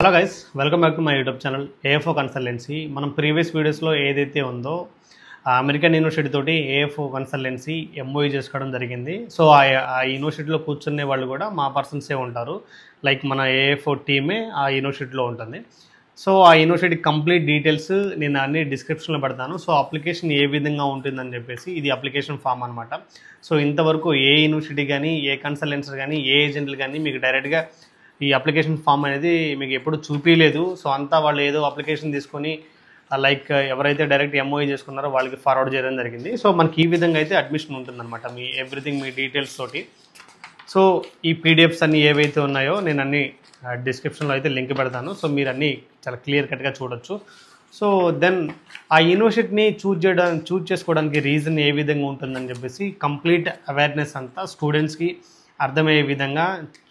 Hello guys, welcome back to my YouTube channel AFO consultancy. మనం previous వీడియోస్లో ఏదైతే ఉందో అమెరికన్ యూనివర్సిటీ తోటి ఏఎఫ్ఓ కన్సల్టెన్సీ ఎంఓయూ చేసుకోవడం జరిగింది. సో ఆ యూనివర్సిటీలో కూర్చునే వాళ్ళు కూడా మా పర్సన్సే ఉంటారు. లైక్ మన ఏఎఫ్ఓ టీమే ఆ యూనివర్సిటీలో ఉంటుంది. సో ఆ యూనివర్సిటీ కంప్లీట్ డీటెయిల్స్ నేను అన్ని డిస్క్రిప్షన్లో పెడతాను. సో అప్లికేషన్ ఏ విధంగా ఉంటుందని చెప్పేసి ఇది అప్లికేషన్ ఫామ్ అనమాట. సో ఇంతవరకు ఏ యూనివర్సిటీ కానీ, ఏ కన్సల్టెన్సీ కానీ, ఏ ఏజెంట్లు కానీ మీకు డైరెక్ట్గా ఈ అప్లికేషన్ ఫామ్ అనేది మీకు ఎప్పుడు చూపించలేదు. సో అంతా వాళ్ళు ఏదో అప్లికేషన్ తీసుకొని లైక్ ఎవరైతే డైరెక్ట్ ఎంఓఈ చేసుకున్నారో వాళ్ళకి ఫార్వర్డ్ చేయడం జరిగింది. సో మనకి ఈ విధంగా అయితే అడ్మిషన్ ఉంటుందన్నమాట, మీ ఎవ్రీథింగ్, మీ డీటెయిల్స్ తోటి. సో ఈ పీడిఎఫ్స్ అన్నీ ఏవైతే ఉన్నాయో నేను అన్ని డిస్క్రిప్షన్లో అయితే లింక్ పెడతాను. సో మీరు అన్నీ చాలా క్లియర్ కట్గా చూడొచ్చు. సో దెన్ ఆ యూనివర్సిటీని చూజ్ చేసుకోవడానికి రీజన్ ఏ విధంగా ఉంటుందని చెప్పేసి కంప్లీట్ అవేర్నెస్ అంతా స్టూడెంట్స్కి అర్థమయ్యే విధంగా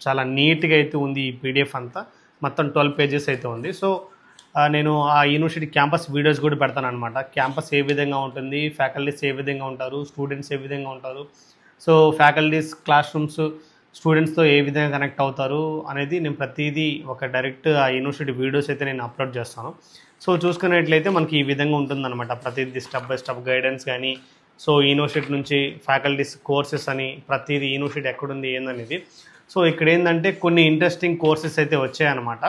చాలా నీట్గా అయితే ఉంది. ఈ పీడిఎఫ్ అంతా మొత్తం 12 పేజెస్ అయితే ఉంది. సో నేను ఆ యూనివర్సిటీ క్యాంపస్ వీడియోస్ కూడా పెడతాను అనమాట. క్యాంపస్ ఏ విధంగా ఉంటుంది, ఫ్యాకల్టీస్ ఏ విధంగా ఉంటారు, స్టూడెంట్స్ ఏ విధంగా ఉంటారు, సో ఫ్యాకల్టీస్ క్లాస్ రూమ్స్ స్టూడెంట్స్తో ఏ విధంగా కనెక్ట్ అవుతారు అనేది నేను ప్రతిదీ ఒక డైరెక్ట్ ఆ యూనివర్సిటీ వీడియోస్ అయితే నేను అప్లోడ్ చేస్తాను. సో చూసుకున్నట్లయితే మనకి ఈ విధంగా ఉంటుందన్నమాట. ప్రతిదీ స్టెప్ బై స్టెప్ గైడెన్స్ కానీ, సో యూనివర్సిటీ నుంచి ఫ్యాకల్టీస్ కోర్సెస్ అని ప్రతిదీ యూనివర్సిటీ ఎక్కడుంది ఏందనేది. సో ఇక్కడ ఏంటంటే కొన్ని ఇంట్రెస్టింగ్ కోర్సెస్ అయితే వచ్చాయన్నమాట.